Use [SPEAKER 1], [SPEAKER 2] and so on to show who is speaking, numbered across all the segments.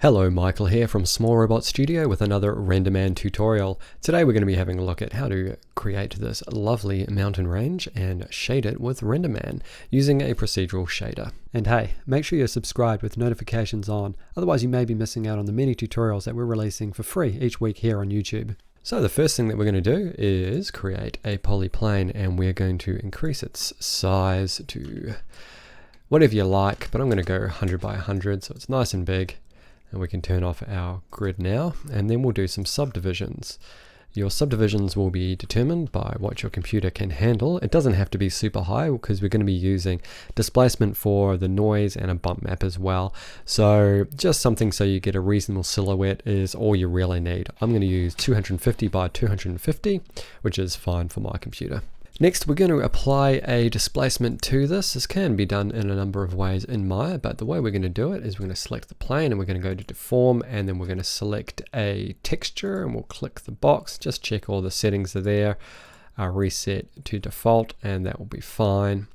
[SPEAKER 1] Hello, Michael here from Small Robot Studio with another Renderman tutorial. Today we're going to be having a look at how to create this lovely mountain range and shade it with Renderman using a procedural shader. And hey, make sure you're subscribed with notifications on, otherwise you may be missing out on the many tutorials that we're releasing for free each week here on YouTube. So the first thing that we're going to do is create a polyplane, and we're going to increase its size to whatever you like, but I'm going to go 100 by 100 so it's nice and big. And we can turn off our grid now, and then we'll do some subdivisions. Your subdivisions will be determined by what your computer can handle. It doesn't have to be super high because we're going to be using displacement for the noise and a bump map as well. So just something so you get a reasonable silhouette is all you really need. I'm going to use 250 by 250, which is fine for my computer. Next, we're going to apply a displacement to this. This can be done in a number of ways in Maya, but the way we're going to do it is we're going to select the plane and we're going to go to deform, and then we're going to select a texture and we'll click the box. Just check all the settings are there, reset to default, and that will be fine.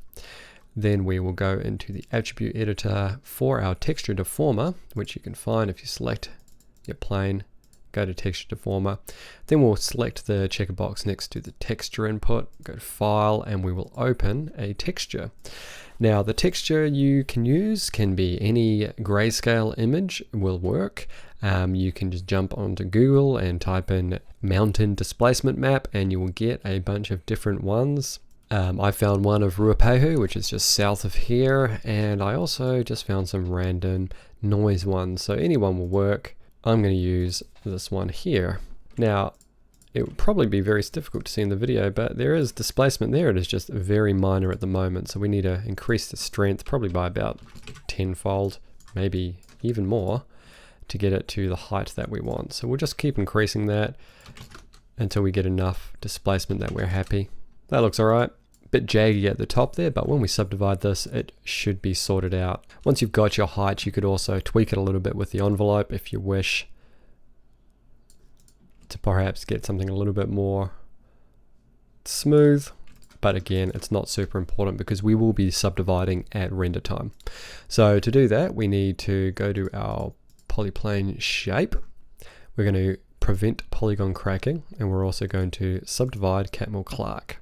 [SPEAKER 1] Then we will go into the attribute editor for our texture deformer, which you can find if you select your plane. Go to texture deformer, then we'll select the checker box next to the texture input, go to file, and we will open a texture. Now the texture you can use can be any grayscale image will work. You can just jump onto Google and type in mountain displacement map and you will get a bunch of different ones. I found one of Ruapehu, which is just south of here, and I also just found some random noise ones, so any one will work. I'm going to use this one here. Now, it would probably be very difficult to see in the video, but there is displacement there. It is just very minor at the moment, so we need to increase the strength probably by about 10-fold, maybe even more, to get it to the height that we want. So we'll just keep increasing that until we get enough displacement that we're happy. That looks alright. Bit jaggy at the top there, but when we subdivide this, it should be sorted out. Once you've got your height, you could also tweak it a little bit with the envelope if you wish to perhaps get something a little bit more smooth, but again, it's not super important because we will be subdividing at render time. So to do that, we need to go to our polyplane shape. We're going to prevent polygon cracking, and we're also going to subdivide Catmull Clark.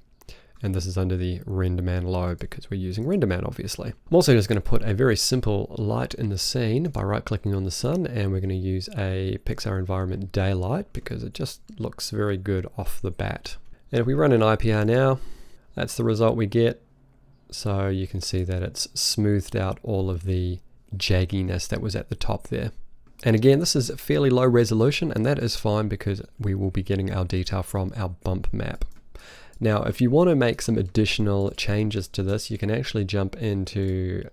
[SPEAKER 1] And this is under the Renderman low because we're using Renderman, obviously. I'm also just going to put a very simple light in the scene by right-clicking on the sun, and we're going to use a Pixar environment daylight because it just looks very good off the bat. And if we run an IPR now, that's the result we get. So you can see that it's smoothed out all of the jagginess that was at the top there. And again, this is fairly low resolution, and that is fine because we will be getting our detail from our bump map. Now, if you want to make some additional changes to this, you can actually jump into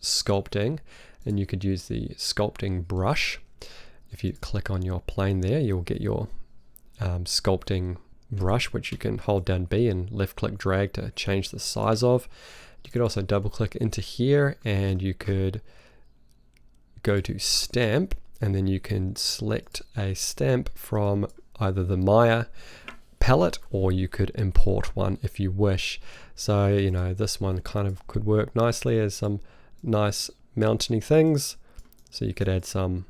[SPEAKER 1] sculpting, and you could use the sculpting brush. If you click on your plane there, you'll get your sculpting brush, which you can hold down B and left click drag to change the size of. You could also double click into here, and you could go to stamp, and then you can select a stamp from either the Maya palette, or you could import one if you wish. So, you know, this one kind of could work nicely as some nice mountainy things. So you could add some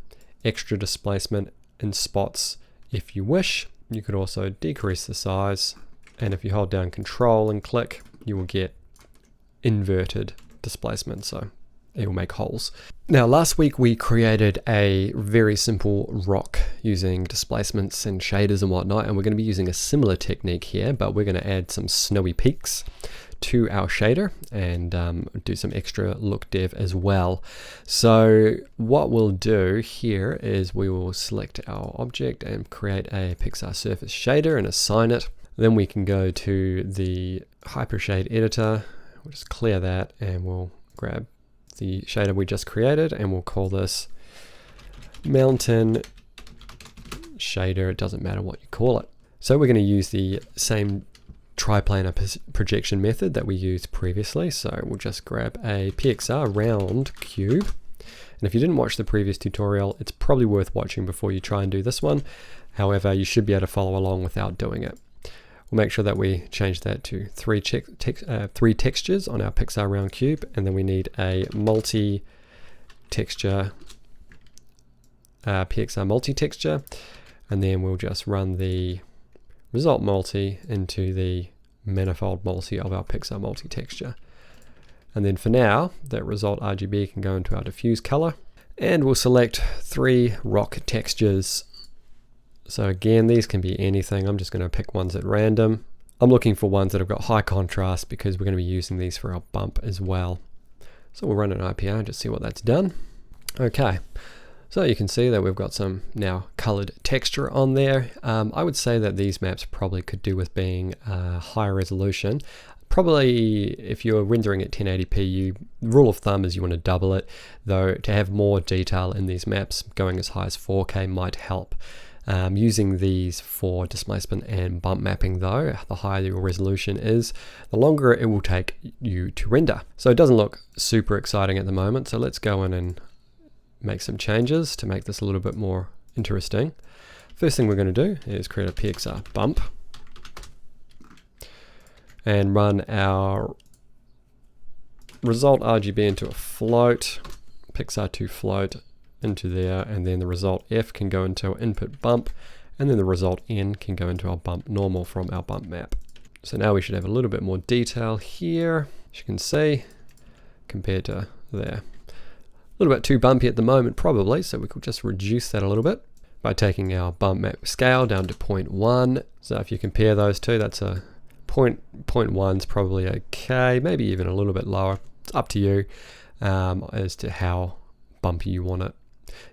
[SPEAKER 1] extra displacement in spots if you wish. You could also decrease the size, and if you hold down Control and click, you will get inverted displacement, so it will make holes. Now, last week we created a very simple rock using displacements and shaders and whatnot, and we're going to be using a similar technique here, but we're going to add some snowy peaks to our shader and do some extra look dev as well. So what we'll do here is we will select our object and create a Pixar surface shader and assign it. Then we can go to the Hypershade editor. We'll just clear that, and we'll grab the shader we just created, and we'll call this mountain shader. It doesn't matter what you call it. So we're going to use the same triplanar projection method that we used previously. So we'll just grab a PXR round cube, and if you didn't watch the previous tutorial, it's probably worth watching before you try and do this one. However, you should be able to follow along without doing it. We'll make sure that we change that to three textures on our Pixar round cube, and then we need a multi-texture PXR multi-texture, and then we'll just run the result multi into the manifold multi of our PXR multi-texture. And then for now, that result RGB can go into our diffuse color, and we'll select 3 rock textures. So again, these can be anything. I'm just going to pick ones at random. I'm looking for ones that have got high contrast because we're going to be using these for our bump as well. So we'll run an IPR and just see what that's done. Okay, so you can see that we've got some now colored texture on there. I would say that these maps probably could do with being higher resolution. Probably if you're rendering at 1080p, rule of thumb is you want to double it, though to have more detail in these maps, going as high as 4K might help. Using these for displacement and bump mapping though, the higher your resolution is, the longer it will take you to render. So it doesn't look super exciting at the moment, so let's go in and make some changes to make this a little bit more interesting. First thing we're going to do is create a PXR bump and run our result RGB into a float, PXR2 float into there, and then the result F can go into our input bump, and then the result N can go into our bump normal from our bump map. So now we should have a little bit more detail here, as you can see, compared to there. A little bit too bumpy at the moment probably, so we could just reduce that a little bit by taking our bump map scale down to 0.1. So if you compare those two, that's a 0.1's probably okay, maybe even a little bit lower. It's up to you as to how bumpy you want it.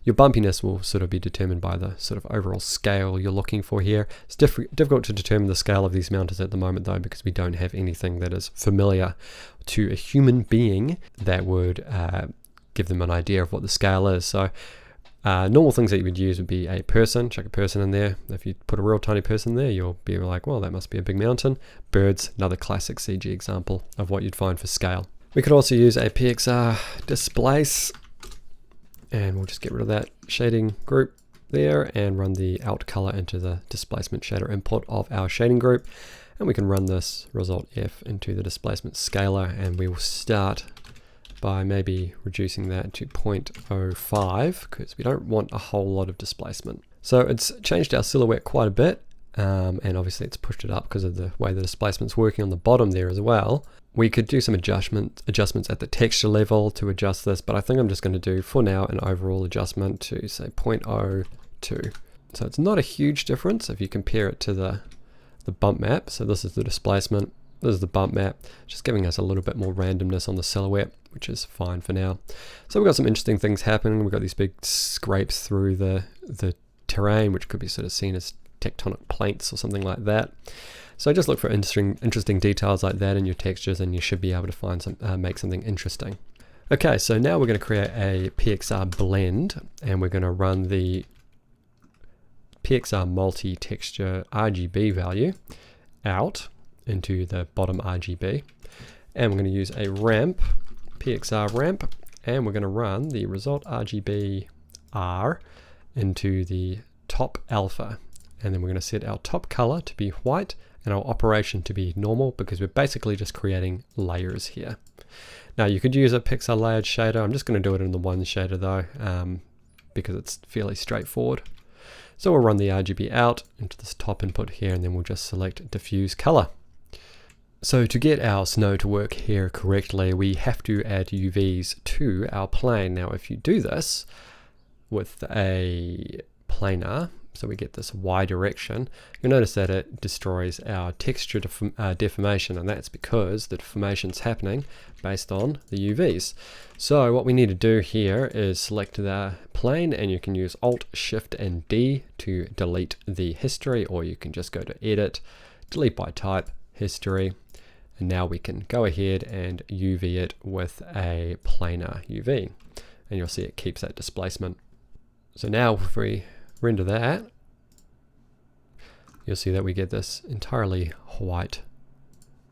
[SPEAKER 1] Your bumpiness will sort of be determined by the sort of overall scale you're looking for here. It's difficult to determine the scale of these mounters at the moment though, because we don't have anything that is familiar to a human being that would give them an idea of what the scale is. So normal things that you would use would be a person, chuck a person in there. If you put a real tiny person there, you'll be like, well, that must be a big mountain. Birds, another classic CG example of what you'd find for scale. We could also use a PXR displace, and we'll just get rid of that shading group there and run the out color into the displacement shader input of our shading group. And we can run this result F into the displacement scaler, and we will start by maybe reducing that to 0.05 because we don't want a whole lot of displacement. So it's changed our silhouette quite a bit, and obviously it's pushed it up because of the way the displacement's working on the bottom there as well. We could do some adjustments at the texture level to adjust this, but I think I'm just going to do for now an overall adjustment to say 0.02. So it's not a huge difference if you compare it to the bump map. So this is the displacement, this is the bump map, just giving us a little bit more randomness on the silhouette, which is fine for now. So we've got some interesting things happening. We've got these big scrapes through the terrain, which could be sort of seen as tectonic plates or something like that. So just look for interesting details like that in your textures, and you should be able to find make something interesting. Okay, so now we're going to create a PXR blend, and we're going to run the PXR multi-texture RGB value out into the bottom RGB, and we're going to use a ramp, PXR ramp, and we're going to run the result RGB R into the top alpha, and then we're going to set our top color to be white and our operation to be normal, because we're basically just creating layers here. Now you could use a pixel layered shader. I'm just going to do it in the one shader though, because it's fairly straightforward. So we'll run the RGB out into this top input here, and then we'll just select diffuse color. So to get our snow to work here correctly, we have to add UVs to our plane. Now if you do this with a planar, so we get this Y direction, you'll notice that it destroys our texture deformation, and that's because the deformation's happening based on the UVs. So what we need to do here is select the plane, and you can use Alt, Shift and D to delete the history, or you can just go to Edit, Delete by Type, History, and now we can go ahead and UV it with a planar UV, and you'll see it keeps that displacement. So now if we render that, you'll see that we get this entirely white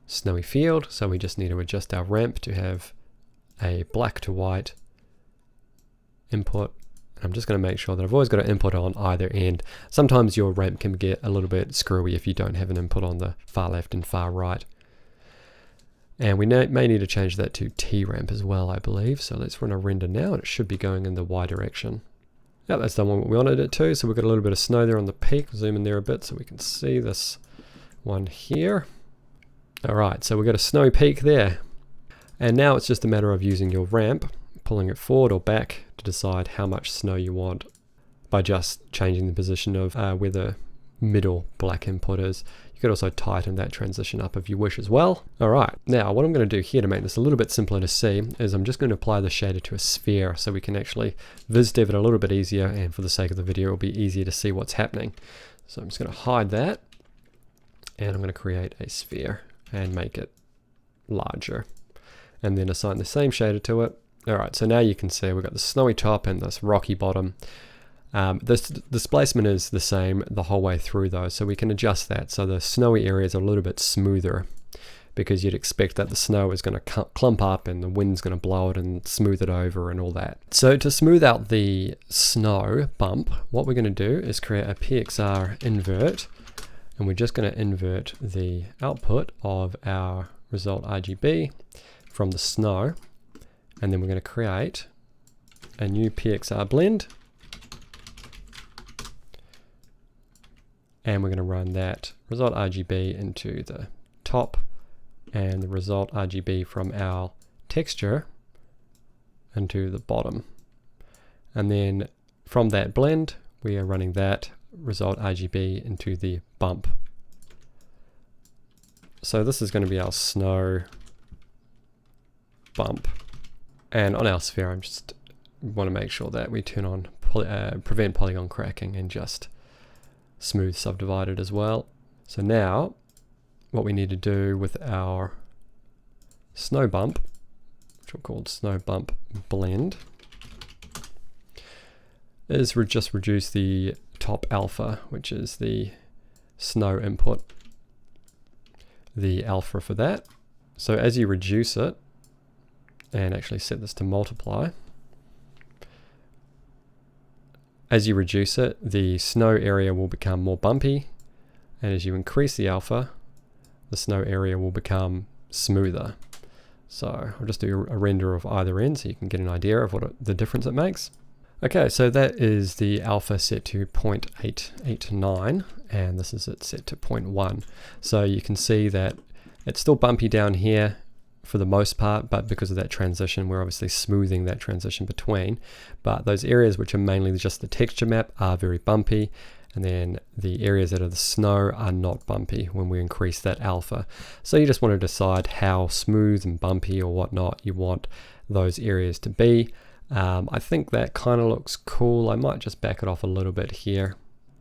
[SPEAKER 1] snowy field. So we just need to adjust our ramp to have a black to white input. I'm just going to make sure that I've always got an input on either end. Sometimes your ramp can get a little bit screwy if you don't have an input on the far left and far right. And we may need to change that to T ramp as well, I believe. So let's run a render now, and it should be going in the Y direction. Yeah, that's done what we wanted it to. So we've got a little bit of snow there on the peak. Zoom in there a bit so we can see this one here. All right, so we've got a snowy peak there. And now it's just a matter of using your ramp, pulling it forward or back to decide how much snow you want by just changing the position of where the middle black input is. You could also tighten that transition up if you wish as well. All right, now what I'm going to do here to make this a little bit simpler to see is I'm just going to apply the shader to a sphere so we can actually viz-dev it a little bit easier, and for the sake of the video, it'll be easier to see what's happening. So I'm just going to hide that, and I'm going to create a sphere and make it larger, and then assign the same shader to it. All right, so now you can see we've got the snowy top and this rocky bottom. This displacement is the same the whole way through though, so we can adjust that so the snowy areas are a little bit smoother, because you'd expect that the snow is going to clump up and the wind's going to blow it and smooth it over and all that. So to smooth out the snow bump, what we're going to do is create a PXR invert, and we're just going to invert the output of our result RGB from the snow, and then we're going to create a new PXR blend. And we're going to run that result RGB into the top and the result RGB from our texture into the bottom. And then from that blend, we are running that result RGB into the bump. So this is going to be our snow bump. And on our sphere, I just want to make sure that we turn on prevent polygon cracking and just smooth subdivided as well. So now what we need to do with our snow bump, which we'll call snow bump blend, is just reduce the top alpha, which is the snow input, the alpha for that. So as you reduce it, and actually set this to multiply, as you reduce it, the snow area will become more bumpy, and as you increase the alpha, the snow area will become smoother. So I'll just do a render of either end so you can get an idea of the difference it makes. Okay, so that is the alpha set to 0.889, and this is it set to 0.1. So you can see that it's still bumpy down here for the most part, but because of that transition, we're obviously smoothing that transition between. But those areas which are mainly just the texture map are very bumpy, and then the areas that are the snow are not bumpy when we increase that alpha. So you just want to decide how smooth and bumpy or whatnot you want those areas to be. I think that kind of looks cool. I might just back it off a little bit here.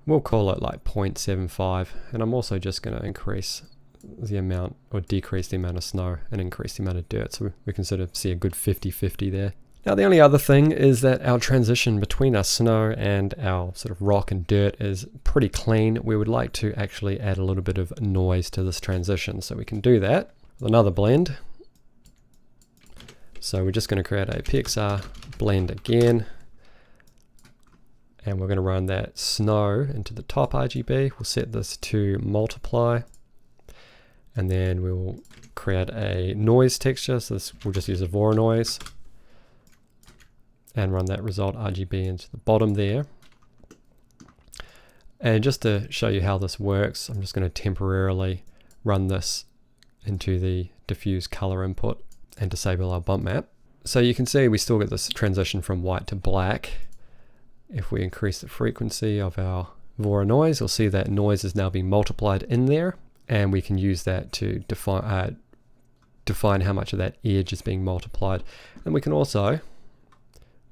[SPEAKER 1] We'll call it like 0.75, and I'm also just going to increase the amount, or decrease the amount of snow and increase the amount of dirt, so we can sort of see a good 50-50 there. Now the only other thing is that our transition between our snow and our sort of rock and dirt is pretty clean. We would like to actually add a little bit of noise to this transition, so we can do that with another blend. So we're just going to create a PXR blend again, and we're going to run that snow into the top RGB. We'll set this to multiply, and then we'll create a noise texture. So this, we'll just use a Voronoi and run that result RGB into the bottom there. And just to show you how this works, I'm just going to temporarily run this into the diffuse color input and disable our bump map. So you can see we still get this transition from white to black. If we increase the frequency of our Voronoi, you'll see that noise is now being multiplied in there. And we can use that to define how much of that edge is being multiplied. And we can also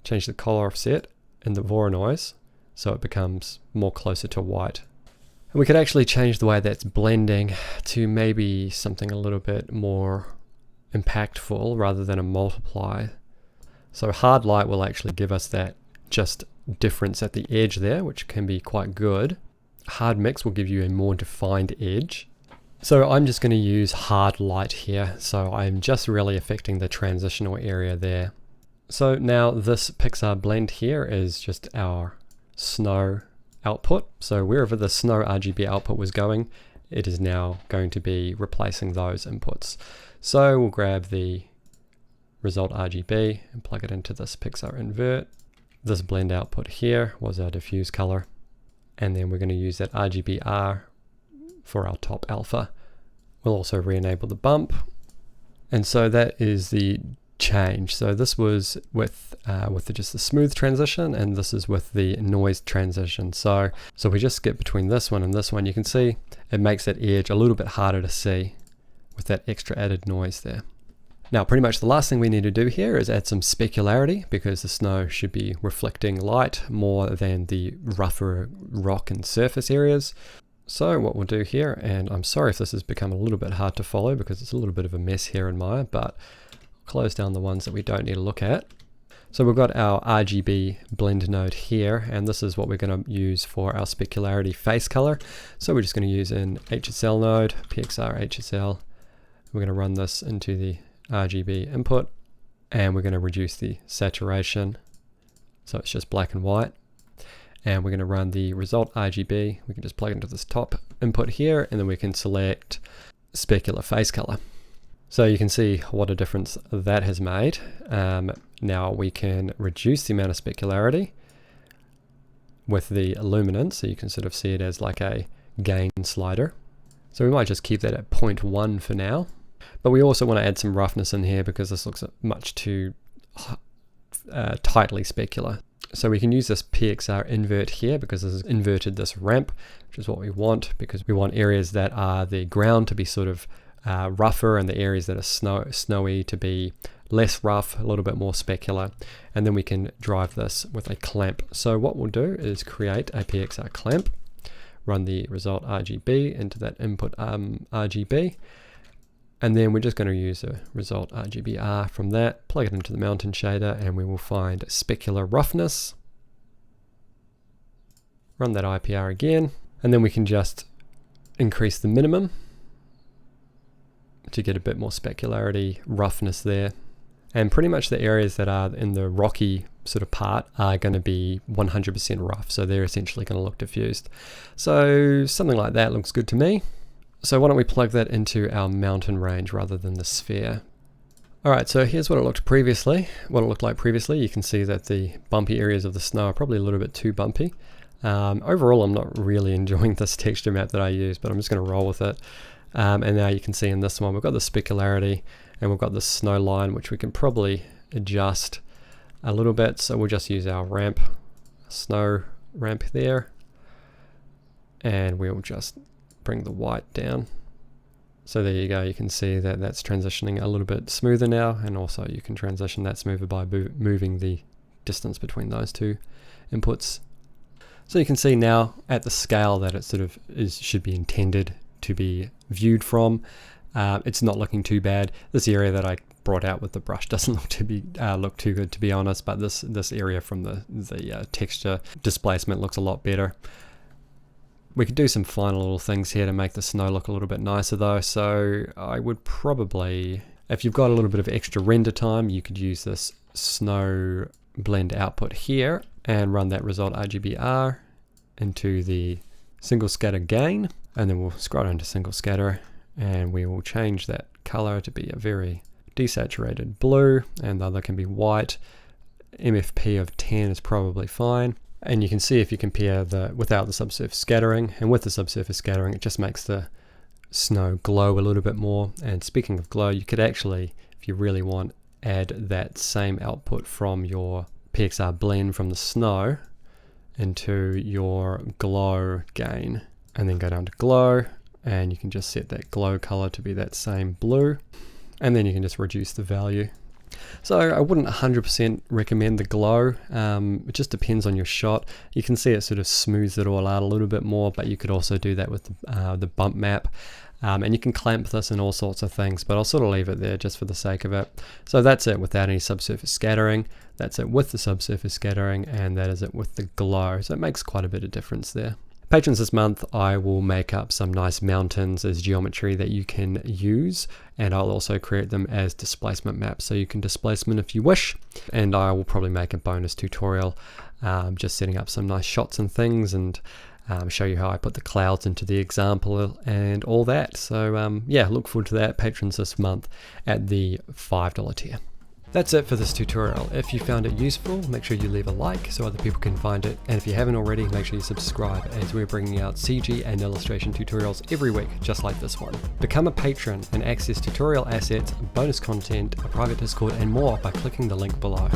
[SPEAKER 1] change the color offset in the Voronoi so it becomes more closer to white. And we could actually change the way that's blending to maybe something a little bit more impactful rather than a multiply. So hard light will actually give us that just difference at the edge there, which can be quite good. Hard mix will give you a more defined edge. So I'm just going to use hard light here, so I'm just really affecting the transitional area there. So now this PXR blend here is just our snow output. So wherever the snow RGB output was going, it is now going to be replacing those inputs. So we'll grab the result RGB and plug it into this PXR invert This blend output here was our diffuse color, and then we're going to use that RGBR for our top alpha. We'll also re-enable the bump, and so that is the change. So this was with just the smooth transition, and this is with the noise transition. So we just skip between this one and this one. You can see it makes that edge a little bit harder to see with that extra added noise there. Now pretty much the last thing we need to do here is add some specularity, because the snow should be reflecting light more than the rougher rock and surface areas. So what we'll do here, and I'm sorry if this has become a little bit hard to follow because it's a little bit of a mess here in Maya, but close down the ones that we don't need to look at. So we've got our RGB blend node here, and this is what we're going to use for our specularity face color. So we're just going to use an HSL node, PXR HSL. We're going to run this into the RGB input, and we're going to reduce the saturation so it's just black and white. And we're going to run the result RGB. We can just plug into this top input here, and then we can select specular face color. So you can see what a difference that has made. Now we can reduce the amount of specularity with the luminance, so you can sort of see it as like a gain slider. So we might just keep that at 0.1 for now. But we also want to add some roughness in here because this looks much too tightly specular. So we can use this PXR invert here because this has inverted this ramp, which is what we want, because we want areas that are the ground to be sort of rougher, and the areas that are snowy to be less rough, a little bit more specular. And then we can drive this with a clamp. So what we'll do is create a PXR clamp, run the result RGB into that input RGB, and then we're just going to use a result RGBR from that, plug it into the mountain shader, and we will find specular roughness. Run that IPR again, and then we can just increase the minimum to get a bit more specularity, roughness there. And pretty much the areas that are in the rocky sort of part are going to be 100% rough, so they're essentially going to look diffused. So something like that looks good to me. So why don't we plug that into our mountain range rather than the sphere. Alright, so here's what it looked like previously. You can see that the bumpy areas of the snow are probably a little bit too bumpy. Overall, I'm not really enjoying this texture map that I use, but I'm just going to roll with it. And now you can see in this one, we've got the specularity, and we've got the snow line, which we can probably adjust a little bit. So we'll just use our ramp, snow ramp there, and we'll just bring the white down. So there you go, you can see that that's transitioning a little bit smoother now, and also you can transition that smoother by moving the distance between those two inputs. So you can see now at the scale that it sort of should be intended to be viewed from. It's not looking too bad. This area that I brought out with the brush doesn't look too good, to be honest, but this area from the texture displacement looks a lot better. We could do some final little things here to make the snow look a little bit nicer though. So I would probably, if you've got a little bit of extra render time, you could use this snow blend output here and run that result RGBR into the single scatter gain, and then we'll scroll down to single scatter, and we will change that color to be a very desaturated blue, and the other can be white. MFP of 10 is probably fine. And you can see if you compare without the subsurface scattering and with the subsurface scattering, it just makes the snow glow a little bit more. And speaking of glow, you could actually, if you really want, add that same output from your PXR blend from the snow into your glow gain, and then go down to glow, and you can just set that glow color to be that same blue, and then you can just reduce the value. So I wouldn't 100% recommend the glow. It just depends on your shot. You can see it sort of smooths it all out a little bit more, but you could also do that with the bump map. And you can clamp this and all sorts of things, but I'll sort of leave it there just for the sake of it. So that's it without any subsurface scattering. That's it with the subsurface scattering, and that is it with the glow. So it makes quite a bit of difference there. Patrons this month, I will make up some nice mountains as geometry that you can use, and I'll also create them as displacement maps, so you can displacement if you wish. And I will probably make a bonus tutorial just setting up some nice shots and things, and show you how I put the clouds into the example and all that. So yeah, look forward to that, patrons this month at the $5 tier. That's it for this tutorial. If you found it useful, make sure you leave a like so other people can find it, and if you haven't already, make sure you subscribe, as we're bringing out CG and illustration tutorials every week, just like this one. Become a patron and access tutorial assets, bonus content, a private Discord, and more by clicking the link below.